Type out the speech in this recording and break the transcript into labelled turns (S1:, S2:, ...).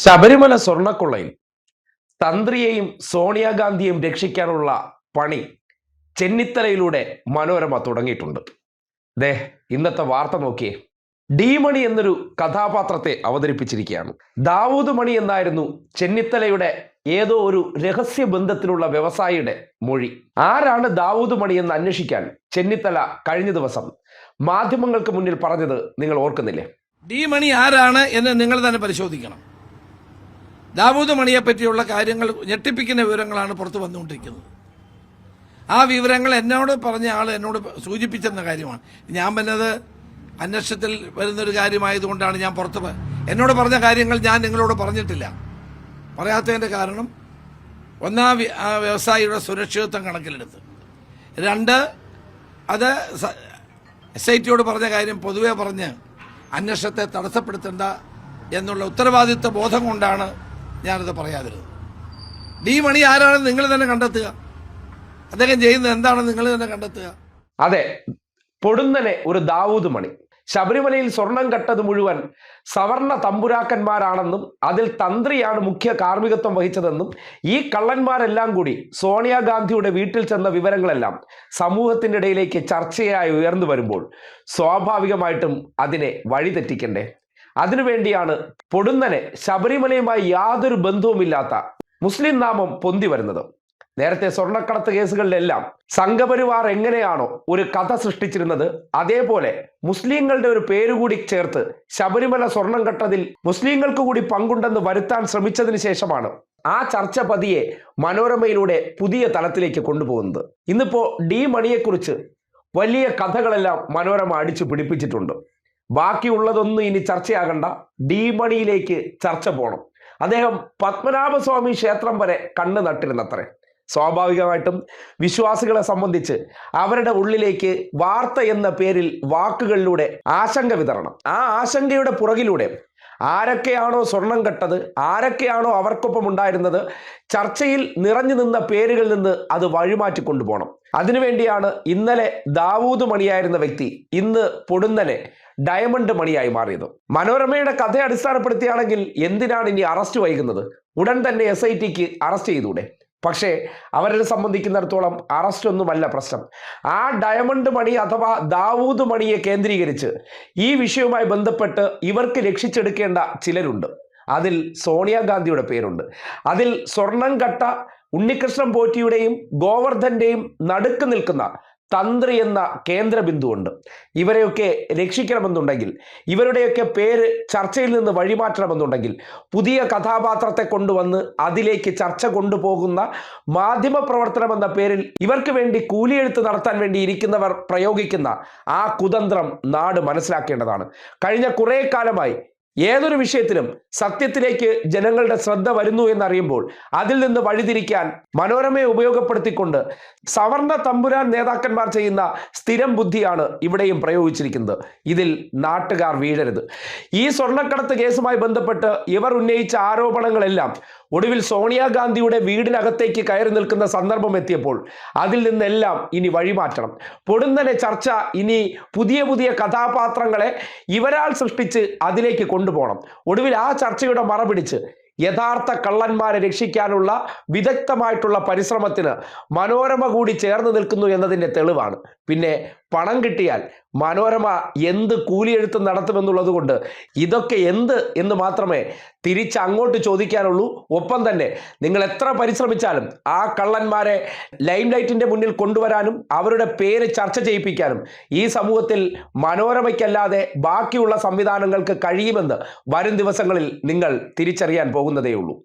S1: ശബരിമല സ്വർണ്ണക്കൊള്ളയിൽ തന്ത്രിയെയും സോണിയാഗാന്ധിയെയും രക്ഷിക്കാനുള്ള പണി ചെന്നിത്തലയിലൂടെ മനോരമ തുടങ്ങിയിട്ടുണ്ട്. ദേ ഇന്നത്തെ വാർത്ത നോക്കിയേ. ഡി മണി എന്നൊരു കഥാപാത്രത്തെ അവതരിപ്പിച്ചിരിക്കുകയാണ്. ദാവൂദ് മണി എന്നായിരുന്നു ചെന്നിത്തലയുടെ ഏതോ ഒരു രഹസ്യ ബന്ധത്തിലുള്ള വ്യവസായിയുടെ മൊഴി. ആരാണ് ദാവൂദ് മണി എന്ന് അന്വേഷിക്കാൻ ചെന്നിത്തല കഴിഞ്ഞ ദിവസം മാധ്യമങ്ങൾക്ക് മുന്നിൽ പറഞ്ഞത് നിങ്ങൾ ഓർക്കുന്നില്ലേ?
S2: ഡി മണി ആരാണ് എന്ന് നിങ്ങൾ തന്നെ പരിശോധിക്കണം. ദാവൂദ് മണിയെ പറ്റിയുള്ള കാര്യങ്ങൾ, ഞെട്ടിപ്പിക്കുന്ന വിവരങ്ങളാണ് പുറത്തു വന്നുകൊണ്ടിരിക്കുന്നത്. ആ വിവരങ്ങൾ എന്നോട് പറഞ്ഞ ആൾ എന്നോട് സൂചിപ്പിച്ചെന്ന കാര്യമാണ്. ഞാൻ പറഞ്ഞത് അന്വേഷണത്തിൽ വരുന്നൊരു കാര്യമായതുകൊണ്ടാണ് ഞാൻ എന്നോട് പറഞ്ഞ കാര്യങ്ങൾ ഞാൻ നിങ്ങളോട് പറഞ്ഞിട്ടില്ല. പറയാത്തതിൻ്റെ കാരണം, ഒന്നാം വ്യവസായിയുടെ സുരക്ഷിതത്വം കണക്കിലെടുത്ത്, രണ്ട്, അത് SITയോട് പറഞ്ഞ കാര്യം പൊതുവെ പറഞ്ഞ് അന്വേഷണത്തെ തടസ്സപ്പെടുത്തേണ്ട എന്നുള്ള ഉത്തരവാദിത്വ ബോധം കൊണ്ടാണ് ഞാനത് പറയാതിരുന്നത്. ഡി മണി ആരാണെന്ന് നിങ്ങൾ തന്നെ കണ്ടെത്തുക. അദ്ദേഹം ചെയ്യുന്നത് എന്താണെന്ന് നിങ്ങൾ തന്നെ കണ്ടെത്തുക.
S1: അതെ, പൊടുന്നനെ ഒരു ദാവൂദ് മണി. ശബരിമലയിൽ സ്വർണം കട്ടത് മുഴുവൻ സവർണ തമ്പുരാക്കന്മാരാണെന്നും അതിൽ തന്ത്രിയാണ് മുഖ്യ കാർമ്മികത്വം വഹിച്ചതെന്നും ഈ കള്ളന്മാരെല്ലാം കൂടി സോണിയാഗാന്ധിയുടെ വീട്ടിൽ ചെന്ന വിവരങ്ങളെല്ലാം സമൂഹത്തിൻ്റെ ഇടയിലേക്ക് ചർച്ചയായി ഉയർന്നു വരുമ്പോൾ സ്വാഭാവികമായിട്ടും അതിനെ വഴിതെറ്റിക്കണ്ടേ? അതിനുവേണ്ടിയാണ് പൊടുന്നനെ ശബരിമലയുമായി യാതൊരു ബന്ധവുമില്ലാത്ത മുസ്ലിം നാമം പൊന്തി വരുന്നത്. നേരത്തെ സ്വർണ്ണക്കടത്ത് കേസുകളിലെല്ലാം സംഘപരിവാർ എങ്ങനെയാണോ ഒരു കഥ സൃഷ്ടിച്ചിരുന്നത്, അതേപോലെ മുസ്ലിങ്ങളുടെ ഒരു പേരുകൂടി ചേർത്ത് ശബരിമല സ്വർണം കട്ടതിൽ മുസ്ലിങ്ങൾക്ക് കൂടി പങ്കുണ്ടെന്ന് വരുത്താൻ ശ്രമിച്ചതിന് ശേഷമാണ് ആ ചർച്ച പതിയെ മനോരമയിലൂടെ പുതിയ തലത്തിലേക്ക് കൊണ്ടുപോകുന്നത്. ഇന്നിപ്പോ ഡി മണിയെക്കുറിച്ച് വലിയ കഥകളെല്ലാം മനോരമ അടിച്ചു പിടിപ്പിച്ചിട്ടുണ്ട്. ബാക്കിയുള്ളതൊന്നും ഇനി ചർച്ചയാകണ്ട, ഡി മണിയിലേക്ക് ചർച്ച പോകണം. അദ്ദേഹം പത്മനാഭസ്വാമി ക്ഷേത്രം വരെ കണ്ണു നട്ടിരുന്നത്രേ. സ്വാഭാവികമായിട്ടും വിശ്വാസികളെ സംബന്ധിച്ച് അവരുടെ ഉള്ളിലേക്ക് വാർത്ത എന്ന പേരിൽ വാക്കുകളിലൂടെ ആശങ്ക വിതരണം. ആ ആശങ്കയുടെ പുറകിലൂടെ ആരൊക്കെയാണോ സ്വർണം കട്ടത്, ആരൊക്കെയാണോ അവർക്കൊപ്പം ഉണ്ടായിരുന്നത്, ചർച്ചയിൽ നിറഞ്ഞു നിന്ന പേരുകളിൽ നിന്ന് അത് വഴിമാറ്റി കൊണ്ടുപോകണം. അതിനുവേണ്ടിയാണ് ഇന്നലെ ദാവൂദ് മണിയായിരുന്ന വ്യക്തി ഇന്ന് പൊടുന്നനെ ഡയമണ്ട് മണിയായി മാറിയത്. മനോരമയുടെ കഥയെ അടിസ്ഥാനപ്പെടുത്തിയാണെങ്കിൽ എന്തിനാണ് ഇനി അറസ്റ്റ് വൈകുന്നത്? ഉടൻ തന്നെ SITക്ക് അറസ്റ്റ് ചെയ്തൂടെ? പക്ഷേ അവരെ സംബന്ധിക്കുന്നിടത്തോളം അറസ്റ്റ് ഒന്നുമല്ല പ്രശ്നം. ആ ഡയമണ്ട് മണി അഥവാ ദാവൂദ് മണിയെ കേന്ദ്രീകരിച്ച് ഈ വിഷയവുമായി ബന്ധപ്പെട്ട് ഇവർക്ക് രക്ഷിച്ചെടുക്കേണ്ട ചിലരുണ്ട്. അതിൽ സോണിയാഗാന്ധിയുടെ പേരുണ്ട്. അതിൽ സ്വർണം കട്ട ഉണ്ണികൃഷ്ണൻ പോറ്റിയുടെയും ഗോവർദ്ധന്റെയും നടുക്ക് നിൽക്കുന്ന തന്ത്രി എന്ന കേന്ദ്ര ബിന്ദുവുണ്ട്. ഇവരെയൊക്കെ രക്ഷിക്കണമെന്നുണ്ടെങ്കിൽ, ഇവരുടെയൊക്കെ പേര് ചർച്ചയിൽ നിന്ന് വഴിമാറ്റണമെന്നുണ്ടെങ്കിൽ പുതിയ കഥാപാത്രത്തെ കൊണ്ടുവന്ന് അതിലേക്ക് ചർച്ച കൊണ്ടുപോകുന്ന മാധ്യമ പ്രവർത്തനം എന്ന പേരിൽ ഇവർക്ക് വേണ്ടി കൂലിയെഴുത്ത് നടത്താൻ വേണ്ടി ഇരിക്കുന്നവർ പ്രയോഗിക്കുന്ന ആ കുതന്ത്രം നാട് മനസ്സിലാക്കേണ്ടതാണ്. കഴിഞ്ഞ കുറേ കാലമായി ഏതൊരു വിഷയത്തിലും സത്യത്തിലേക്ക് ജനങ്ങളുടെ ശ്രദ്ധ വരുന്നു എന്നറിയുമ്പോൾ അതിൽ നിന്ന് വഴിതിരിക്കാൻ മനോരമയെ ഉപയോഗപ്പെടുത്തിക്കൊണ്ട് സവർണ തമ്പുരാൻ നേതാക്കന്മാർ ചെയ്യുന്ന സ്ഥിരം ബുദ്ധിയാണ് ഇവിടെയും പ്രയോഗിച്ചിരിക്കുന്നത്. ഇതിൽ നാട്ടുകാർ വീഴരുത്. ഈ സ്വർണ്ണക്കടത്ത് കേസുമായി ബന്ധപ്പെട്ട് ഇവർ ഉന്നയിച്ച ആരോപണങ്ങളെല്ലാം ഒടുവിൽ സോണിയാഗാന്ധിയുടെ വീടിനകത്തേക്ക് കയറി നിൽക്കുന്ന സന്ദർഭം എത്തിയപ്പോൾ അതിൽ നിന്നെല്ലാം ഇനി വഴിമാറ്റണം. പൊടുന്നനെ ചർച്ച ഇനി പുതിയ പുതിയ കഥാപാത്രങ്ങളെ ഇവരാൽ സൃഷ്ടിച്ച് അതിലേക്ക് കൊണ്ടുപോകണം. ഒടുവിൽ ആ ചർച്ചയുടെ മറ പിടിച്ച് യഥാർത്ഥ കള്ളന്മാരെ രക്ഷിക്കാനുള്ള വിദഗ്ധമായിട്ടുള്ള പരിശ്രമത്തിന് മനോരമ കൂടി ചേർന്ന് നിൽക്കുന്നു എന്നതിൻ്റെ തെളിവാണ്. പിന്നെ പണം കിട്ടിയാൽ മനോരമ എന്ത് കൂലിയെഴുത്ത് നടത്തുമെന്നുള്ളത് കൊണ്ട് ഇതൊക്കെ എന്ത് എന്ന് മാത്രമേ തിരിച്ചങ്ങോട്ട് ചോദിക്കാനുള്ളൂ. ഒപ്പം തന്നെ നിങ്ങൾ എത്ര പരിശ്രമിച്ചാലും ആ കള്ളന്മാരെ ലൈം ലൈറ്റിൻ്റെ മുന്നിൽ കൊണ്ടുവരാനും അവരുടെ പേര് ചർച്ച ചെയ്യിപ്പിക്കാനും ഈ സമൂഹത്തിൽ മനോരമയ്ക്കല്ലാതെ ബാക്കിയുള്ള സംവിധാനങ്ങൾക്ക് കഴിയുമെന്ന് വരും ദിവസങ്ങളിൽ നിങ്ങൾ തിരിച്ചറിയാൻ പോകുന്നതേ ഉള്ളൂ.